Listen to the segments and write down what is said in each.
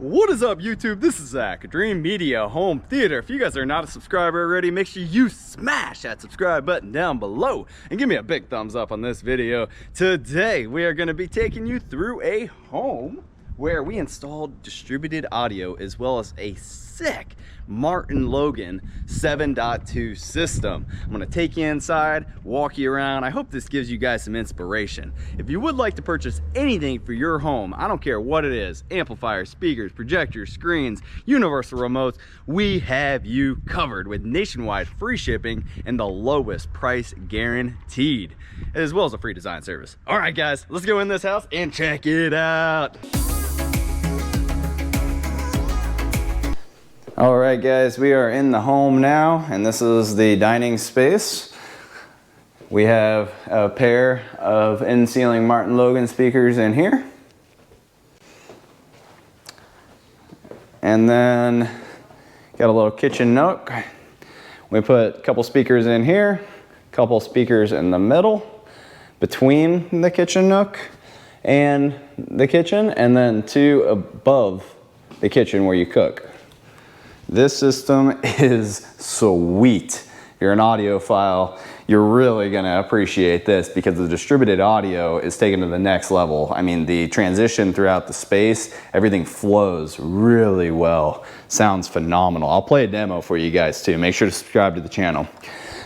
What is up, YouTube? This is Zach, Dream Media Home Theater. If you guys are not a subscriber already, make sure you smash that subscribe button down below and give me a big thumbs up on this video. Today, we are going to be taking you through a home where we installed distributed audio as well as a sick Martin Logan 7.2 system. I'm going to take you inside, walk you around. I hope this gives you guys some inspiration. If you would like to purchase anything for your home, I don't care what it is, amplifiers, speakers, projectors, screens, universal remotes, we have you covered with nationwide free shipping and the lowest price guaranteed, as well as a free design service. All right, guys, let's go in this house and check it out. All right, guys, we are in the home now, and this is the dining space. We have a pair of in-ceiling Martin Logan speakers in here. And then got a little kitchen nook. We put a couple speakers in here, a couple speakers in the middle, between the kitchen nook and the kitchen, and then two above the kitchen where you cook. This system is sweet. If you're an audiophile, you're really gonna appreciate this because the distributed audio is taken to the next level. I mean, the transition throughout the space, everything flows really well. Sounds phenomenal. I'll play a demo for you guys too. Make sure to subscribe to the channel.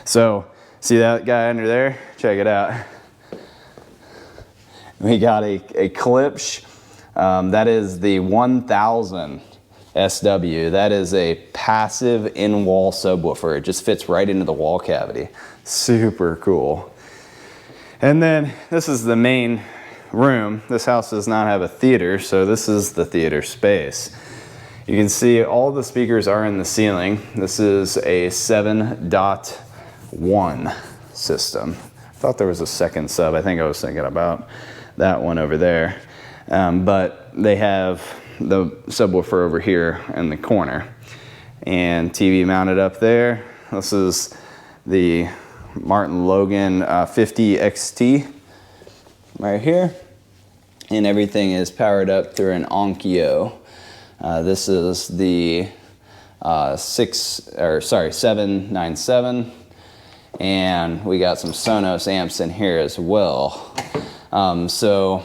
So, see that guy under there? Check it out. We got a Klipsch. That is the 1000 SW. That is a passive in-wall subwoofer. It just fits right into the wall cavity. Super cool. And then this is the main room. This house does not have a theater, so this is the theater space. You can see all the speakers are in the ceiling. This is a 7.1 system. I thought there was a second sub. I think I was thinking about that one over there. But they have the subwoofer over here in the corner and TV mounted up there. This is the Martin Logan 50 XT right here, and everything is powered up through an Onkyo. This is the 797, and we got some Sonos amps in here as well. So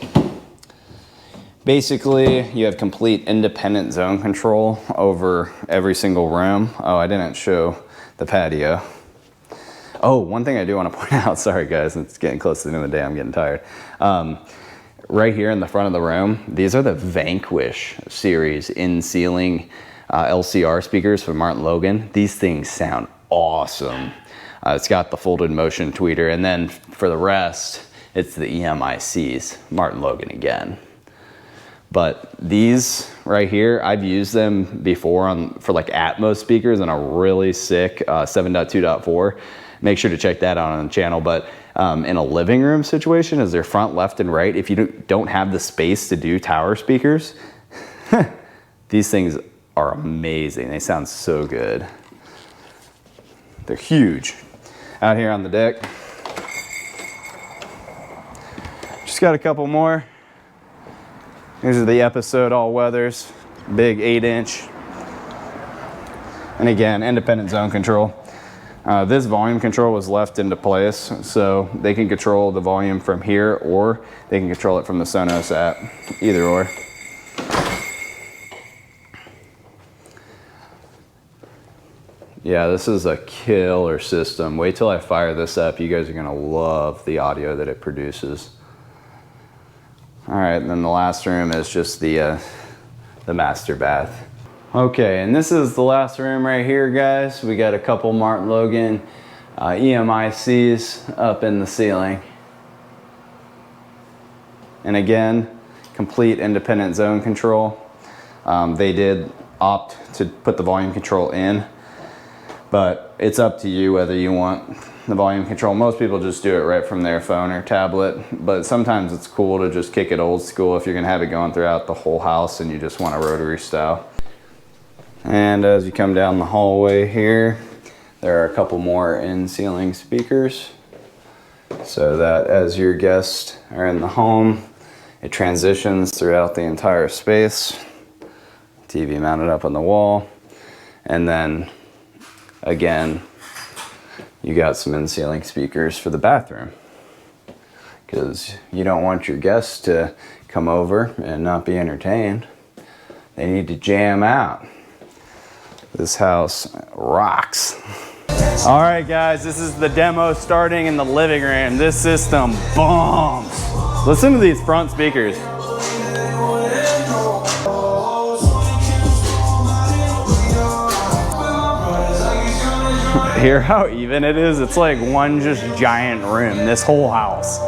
basically, you have complete independent zone control over every single room. Oh, I didn't show the patio. Oh, one thing I do want to point out, sorry guys, it's getting close to the end of the day, I'm getting tired. Right here in the front of the room, these are the Vanquish series in-ceiling LCR speakers from Martin Logan. These things sound awesome. It's got the folded motion tweeter, and then for the rest, it's the EMICs, Martin Logan again. But these right here, I've used them before for like Atmos speakers on a really sick 7.2.4. Make sure to check that out on the channel. But in a living room situation, as they're front, left, and right, if you don't have the space to do tower speakers, these things are amazing. They sound so good. They're huge. Out here on the deck, just got a couple more. These are the Episode All Weathers, big 8-inch. And again, independent zone control. This volume control was left into place, so they can control the volume from here, or they can control it from the Sonos app, either or. Yeah, this is a killer system. Wait till I fire this up. You guys are gonna love the audio that it produces. All right, and then the last room is just the master bath. Okay, and this is the last room right here, guys. We got a couple Martin Logan EMICs up in the ceiling. And again, complete independent zone control. They did opt to put the volume control in, but it's up to you whether you want the volume control. Most people just do it right from their phone or tablet, but sometimes it's cool to just kick it old school if you're gonna have it going throughout the whole house and you just want a rotary style. And as you come down the hallway here, there are a couple more in-ceiling speakers so that as your guests are in the home, it transitions throughout the entire space TV mounted up on the wall. And then again, you got some in-ceiling speakers for the bathroom, because you don't want your guests to come over and not be entertained. They need to jam out. This house rocks. All right, guys, this is the demo starting in the living room. This system bombs. Listen to these front speakers. Hear how even it is? It's like one just giant room, this whole house.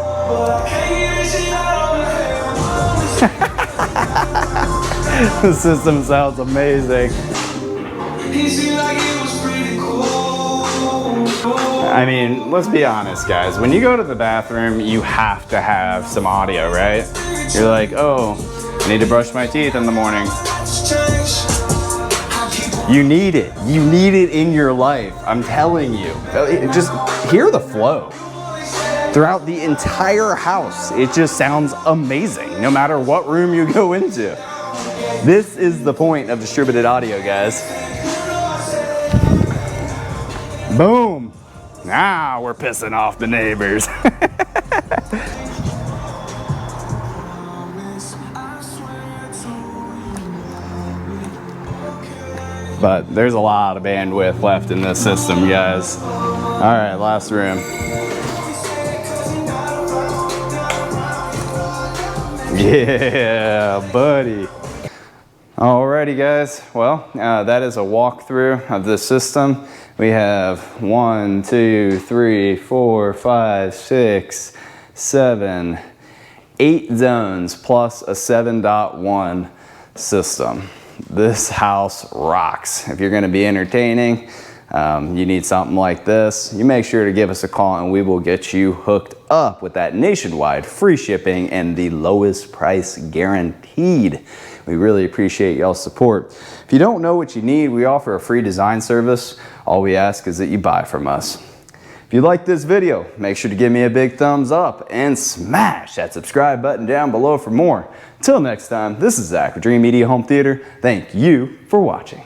The system sounds amazing. I mean, let's be honest, guys. When you go to the bathroom, you have to have some audio, right? You're like, oh, I need to brush my teeth in the morning. You need it. You need it in your life. I'm telling you. Just hear the flow. Throughout the entire house, it just sounds amazing, no matter what room you go into. This is the point of distributed audio, guys. Boom. Now we're pissing off the neighbors. But there's a lot of bandwidth left in this system, guys. All right, last room. Yeah, buddy. Alrighty, guys. Well, that is a walkthrough of the system. We have 1, 2, 3, 4, 5, 6, 7, 8 zones plus a 7.1 system. This house rocks. If you're going to be entertaining, you need something like this, you make sure to give us a call and we will get you hooked up with that nationwide free shipping and the lowest price guaranteed. We really appreciate y'all's support. If you don't know what you need, we offer a free design service. All we ask is that you buy from us. If you like this video, make sure to give me a big thumbs up and smash that subscribe button down below for more. Until next time, this is Zach with Dream Media Home Theater. Thank you for watching.